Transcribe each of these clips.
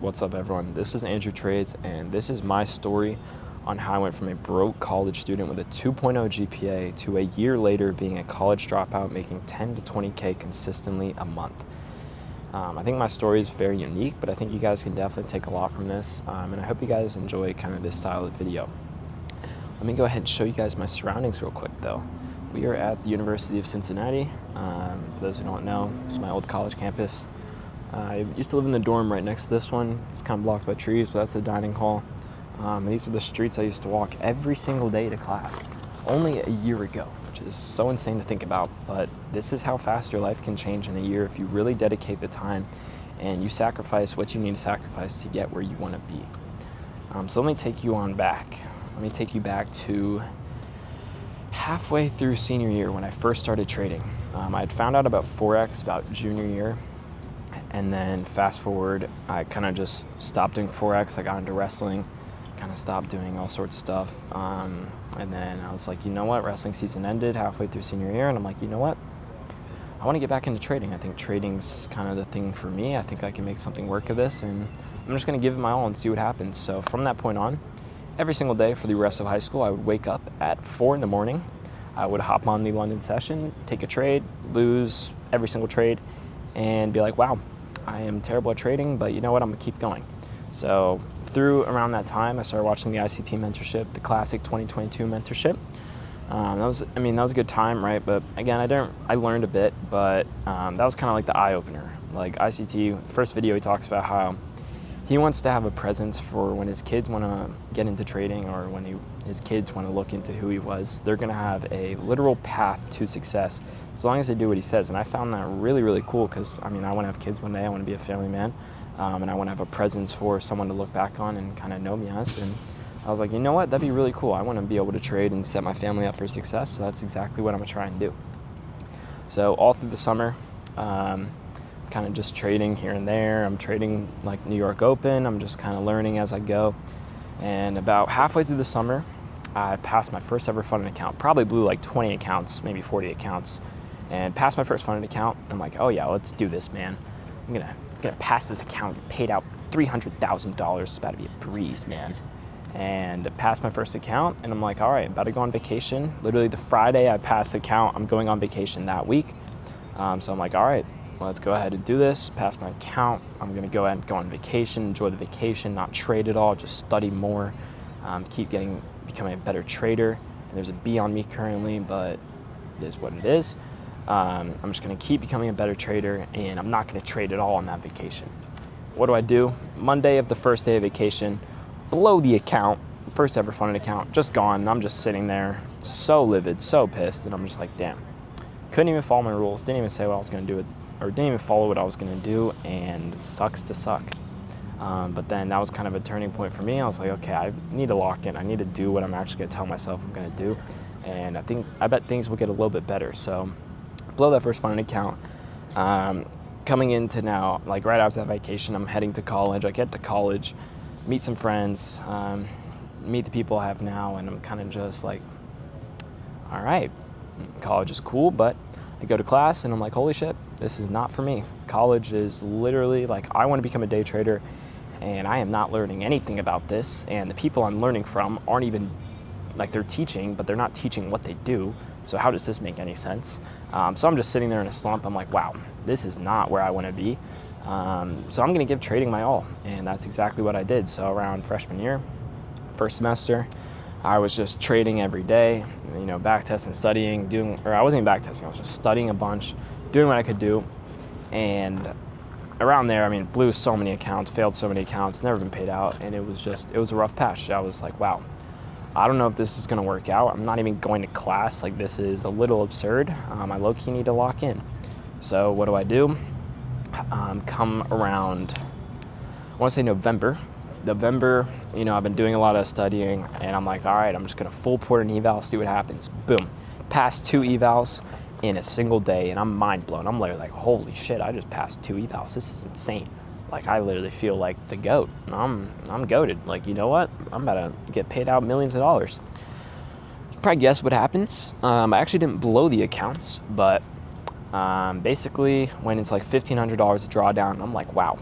What's up, everyone? This is Andrew Trades, and this is my story on how I went from a broke college student with a 2.0 GPA to a year later being a college dropout making 10 to 20K consistently a month. I think my story is very unique, but I think you guys can definitely take a lot from this, and I hope you guys enjoy kind of this style of video. Let me go ahead and show you guys my surroundings real quick, though. We are at the University of Cincinnati. For those who don't know, this is my old college campus. I used to live in the dorm right next to this one. It's kind of blocked by trees, but that's the dining hall. These were the streets I used to walk every single day to class, only a year ago, which is so insane to think about. But this is how fast your life can change in a year if you really dedicate the time and you sacrifice what you need to sacrifice to get where you want to be. So let me take you on back. Let me take you back to halfway through senior year when I first started trading. I had found out about Forex about junior year. And then fast forward, I kind of just stopped doing Forex. I got into wrestling, kind of stopped doing all sorts of stuff. And then I was like, you know what? Wrestling season ended halfway through senior year. And I'm like, you know what? I want to get back into trading. I think trading's kind of the thing for me. I think I can make something work of this. And I'm just going to give it my all and see what happens. So from that point on, every single day for the rest of high school, I would wake up at 4 in the morning. I would hop on the London session, take a trade, lose every single trade, and be like, wow, I am terrible at trading, but you know what? I'm gonna keep going. So through around that time, I started watching the ICT mentorship, the classic 2022 mentorship. That was a good time, right? But again, I learned a bit, but that was kind of like the eye opener. Like ICT, first video, he talks about how he wants to have a presence for when his kids want to get into trading, or when his kids want to look into who he was. They're going to have a literal path to success as long as they do what he says. And I found that really, really cool because, I want to have kids one day. I want to be a family man, and I want to have a presence for someone to look back on and kind of know me as. And I was like, you know what? That'd be really cool. I want to be able to trade and set my family up for success. So that's exactly what I'm going to try and do. So all through the summer, kind of just trading here and there. I'm trading like New York Open. I'm just kind of learning as I go. And about halfway through the summer, I passed my first ever funded account. Probably blew like 20 accounts, maybe 40 accounts, and passed my first funded account. I'm like, oh yeah, let's do this, man. I'm gonna pass this account. Get paid out $300,000. It's about to be a breeze, man. And I passed my first account, and I'm like, all right, I'm about to go on vacation. Literally the Friday I passed the account, I'm going on vacation that week. So I'm like, all right, let's go ahead and do this. Pass my account. I'm going to go ahead and go on vacation, enjoy the vacation, not trade at all, just study more, becoming a better trader. And there's a B on me currently, but it is what it is. I'm just going to keep becoming a better trader, and I'm not going to trade at all on that vacation. What do? Monday of the first day of vacation, blow the account, first ever funded account, just gone. And I'm just sitting there so livid, so pissed, and I'm just like, damn. Couldn't even follow my rules, didn't even say what I was going to do or didn't even follow what I was going to do, and sucks to suck. But then that was kind of a turning point for me. I was like, okay, I need to lock in. I need to do what I'm actually going to tell myself I'm going to do, and I bet things will get a little bit better. So blow that first funded account. Coming into now, like right after that vacation, I'm heading to college. I get to college, meet some friends, meet the people I have now, and I'm kind of just like, all right, college is cool, but I go to class and I'm like, holy shit, this is not for me. College is literally like, I want to become a day trader, and I am not learning anything about this. And the people I'm learning from aren't even, like, they're teaching, but they're not teaching what they do. So how does this make any sense? So I'm just sitting there in a slump. I'm like, wow, this is not where I want to be. So I'm going to give trading my all. And that's exactly what I did. So around freshman year, first semester, I was just trading every day, back testing, studying, I wasn't even back testing, I was just studying a bunch, doing what I could do. And around there, blew so many accounts, failed so many accounts, never been paid out. And it was a rough patch. I was like, wow, I don't know if this is going to work out. I'm not even going to class. Like, this is a little absurd. I low-key need to lock in. So what do? Come around, I want to say November, I've been doing a lot of studying, and I'm like, all right, I'm just going to full port an eval, see what happens. Boom. Passed 2 evals in a single day, and I'm mind blown. I'm literally like, holy shit, I just passed 2 evals. This is insane. Like, I literally feel like the GOAT. I'm goated. Like, you know what? I'm about to get paid out millions of dollars. You can probably guess what happens. I actually didn't blow the accounts, but basically when it's like $1,500 a drawdown, I'm like, wow,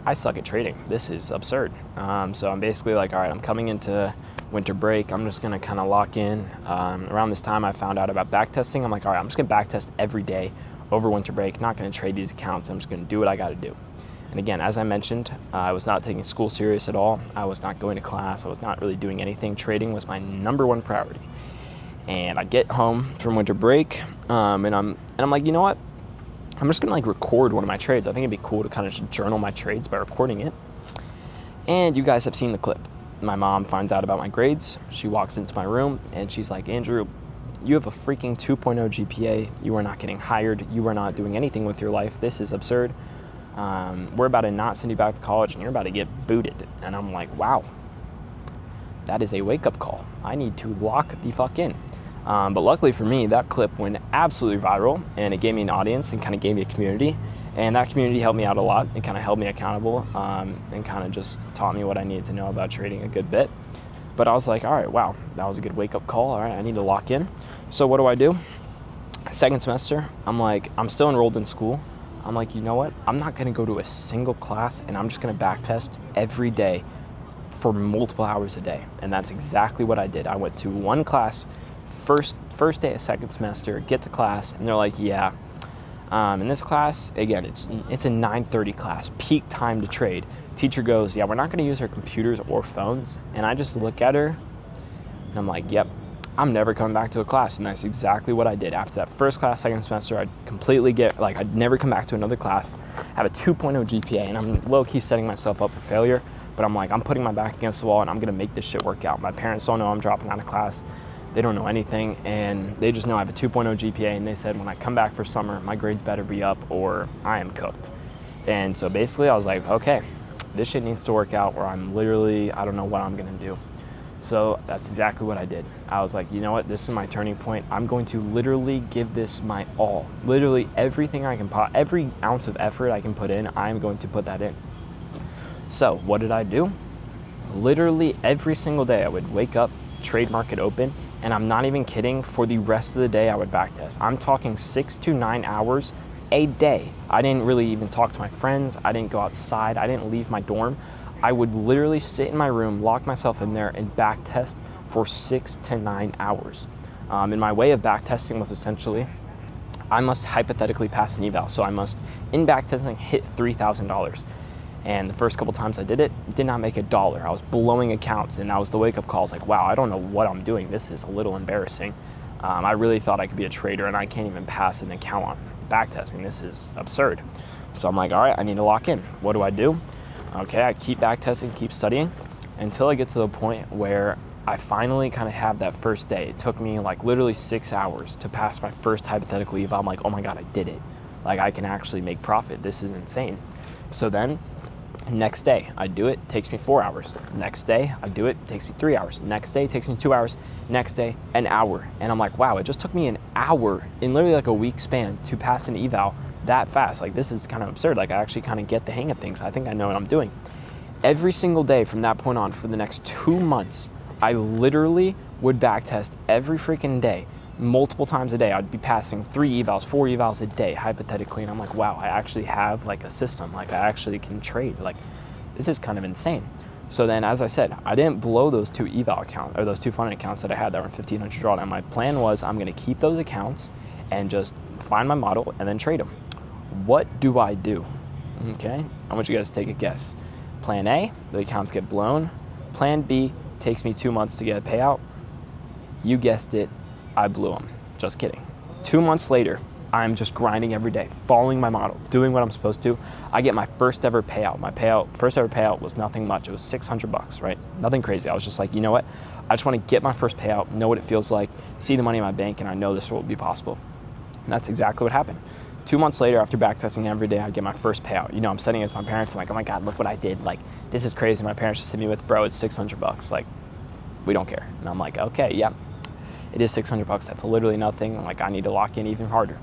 I suck at trading. This is absurd. So I'm basically like, all right, I'm coming into winter break. I'm just going to kind of lock in. Around this time, I found out about back testing. I'm like, all right, I'm just going to back test every day over winter break. Not going to trade these accounts. I'm just going to do what I got to do. And again, as I mentioned, I was not taking school serious at all. I was not going to class. I was not really doing anything. Trading was my number one priority. And I get home from winter break, and I'm like, you know what? I'm just gonna like record one of my trades. I think it'd be cool to kind of just journal my trades by recording it. And you guys have seen the clip. My mom finds out about my grades. She walks into my room and she's like, Andrew, you have a freaking 2.0 GPA. You are not getting hired. You are not doing anything with your life. This is absurd. We're about to not send you back to college and you're about to get booted. And I'm like, wow, that is a wake-up call. I need to lock the fuck in. But luckily for me, that clip went absolutely viral and it gave me an audience and kind of gave me a community. And that community helped me out a lot and kind of held me accountable and kind of just taught me what I needed to know about trading a good bit. But I was like, all right, wow, that was a good wake-up call. All right, I need to lock in. So what do? Second semester, I'm still enrolled in school. I'm like, you know what? I'm not going to go to a single class and I'm just going to back test every day for multiple hours a day. And that's exactly what I did. I went to one class, first day of second semester, get to class, and they're like, yeah, in this class, again, it's a 9:30 class, peak time to trade. Teacher goes, yeah, we're not going to use our computers or phones. And I just look at her and I'm like, yep, I'm never coming back to a class. And that's exactly what I did. After that first class, second semester, I'd never come back to another class, have a 2.0 GPA, and I'm low-key setting myself up for failure. But I'm like, I'm putting my back against the wall and I'm going to make this shit work out. My parents don't know I'm dropping out of class. They don't know anything, and they just know I have a 2.0 GPA, and they said when I come back for summer, my grades better be up or I am cooked. And so basically I was like, okay, this shit needs to work out or I'm literally, I don't know what I'm gonna do. So that's exactly what I did. I was like, you know what, this is my turning point. I'm going to literally give this my all. Literally everything I can every ounce of effort I can put in, I'm going to put that in. So what did I do? Literally every single day I would wake up, trade market open, and I'm not even kidding, for the rest of the day I would backtest. I'm talking 6 to 9 hours a day. I didn't really even talk to my friends. I didn't go outside. I didn't leave my dorm. I would literally sit in my room, lock myself in there, and backtest for 6 to 9 hours. And my way of backtesting was essentially, I must hypothetically pass an eval. So I must, in backtesting, hit $3,000. And the first couple times I did it, did not make $1. I was blowing accounts, and that was the wake-up call. I was like, wow, I don't know what I'm doing. This is a little embarrassing. I really thought I could be a trader, and I can't even pass an account on backtesting. This is absurd. So I'm like, all right, I need to lock in. What do? Okay, I keep backtesting, keep studying, until I get to the point where I finally kind of have that first day. It took me like literally 6 hours to pass my first hypothetical eval. I'm like, oh my God, I did it. Like, I can actually make profit. This is insane. So then, next day, I do it, takes me 4 hours. Next day, I do it, takes me 3 hours. Next day, takes me 2 hours. Next day, an hour. And I'm like, wow, it just took me an hour in literally like a week span to pass an eval that fast. Like, this is kind of absurd. Like, I actually kind of get the hang of things. I think I know what I'm doing. Every single day from that point on, for the next 2 months, I literally would backtest every freaking day, multiple times a day. I'd be passing 3 evals, 4 evals a day, hypothetically. And I'm like, wow, I actually have like a system. Like, I actually can trade. Like, this is kind of insane. So then, as I said, I didn't blow those 2 eval accounts, or those 2 funding accounts that I had that were 1,500 drawdown. My plan was I'm going to keep those accounts and just find my model and then trade them. What do? Okay, I want you guys to take a guess. Plan A, the accounts get blown. Plan B, takes me 2 months to get a payout. You guessed it, I blew them. Just kidding. 2 months later, I'm just grinding every day, following my model, doing what I'm supposed to. I get my first ever payout. My first ever payout was nothing much. It was $600, right? Nothing crazy. I was just like, you know what? I just want to get my first payout, know what it feels like, see the money in my bank, and I know this will be possible. And that's exactly what happened. 2 months later, after backtesting every day, I get my first payout. You know, I'm sending it to my parents. I'm like, oh my God, look what I did. Like, this is crazy. My parents just hit me with, bro, it's $600. Like, we don't care. And I'm like, okay, yeah, it is $600. That's literally nothing. Like, I need to lock in even harder.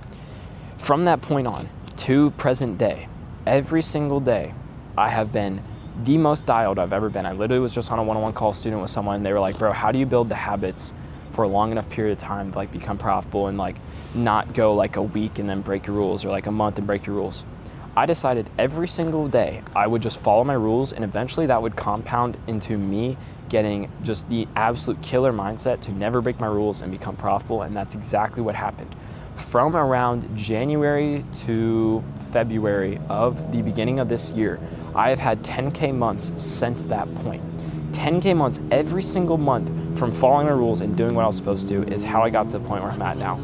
From that point on to present day, every single day, I have been the most dialed I've ever been. I literally was just on a one-on-one call student with someone, and they were like, bro, how do you build the habits for a long enough period of time to like become profitable and like not go like a week and then break your rules, or like a month and break your rules? I decided every single day I would just follow my rules, and eventually that would compound into me getting just the absolute killer mindset to never break my rules and become profitable, and that's exactly what happened. From around January to February of the beginning of this year, I have had 10K months since that point. 10K months every single month from following my rules and doing what I was supposed to is how I got to the point where I'm at now.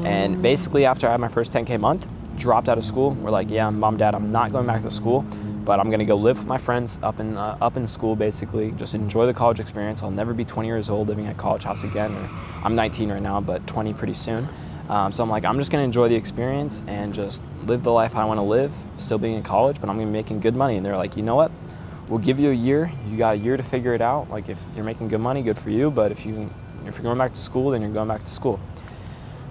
And basically after I had my first 10K month, dropped out of school. We're like, yeah, mom, dad, I'm not going back to school, but I'm gonna go live with my friends up in school, basically. Just enjoy the college experience. I'll never be 20 years old living at a college house again. I'm 19 right now, but 20 pretty soon. So I'm like, I'm just gonna enjoy the experience and just live the life I wanna live, still being in college, but I'm gonna be making good money. And they're like, you know what? We'll give you a year. You got a year to figure it out. Like, if you're making good money, good for you. But if you're going back to school, then you're going back to school.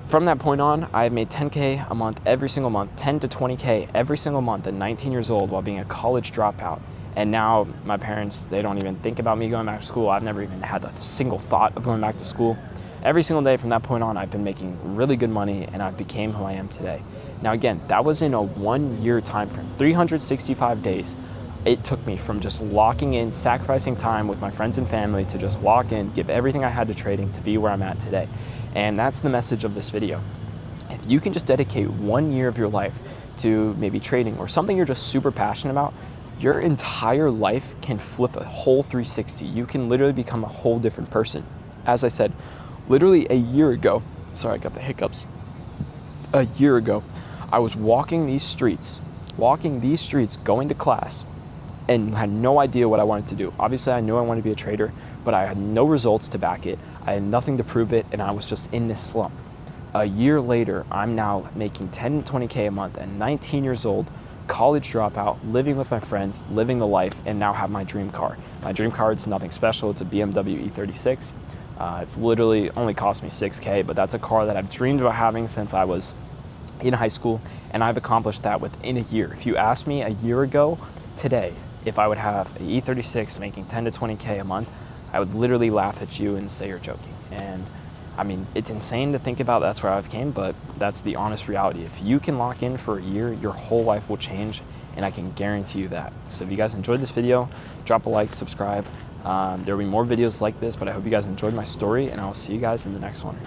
From that point on, I've made 10K a month every single month, 10 to 20K every single month at 19 years old while being a college dropout. And now my parents, they don't even think about me going back to school. I've never even had a single thought of going back to school. Every single day from that point on, I've been making really good money, and I became who I am today. Now again, that was in a 1 year time frame, 365 days. It took me from just locking in, sacrificing time with my friends and family to just lock in, give everything I had to trading to be where I'm at today. And that's the message of this video. If you can just dedicate 1 year of your life to maybe trading or something you're just super passionate about, your entire life can flip a whole 360. You can literally become a whole different person. As I said, literally a year ago, sorry, I got the hiccups. A year ago, I was walking these streets, going to class, and had no idea what I wanted to do. Obviously, I knew I wanted to be a trader, but I had no results to back it. I had nothing to prove it, and I was just in this slump. A year later, I'm now making 10 to 20K a month at 19 years old, college dropout, living with my friends, living the life, and now have my dream car. My dream car is nothing special. It's a BMW E36. It's literally only cost me 6K, but that's a car that I've dreamed about having since I was in high school, and I've accomplished that within a year. If you asked me a year ago today if I would have an E36 making 10 to 20K a month, I would literally laugh at you and say you're joking. And I mean, it's insane to think about that's where I've came, but that's the honest reality. If you can lock in for a year, your whole life will change, and I can guarantee you that. So if you guys enjoyed this video, drop a like, subscribe. There will be more videos like this, but I hope you guys enjoyed my story, and I'll see you guys in the next one.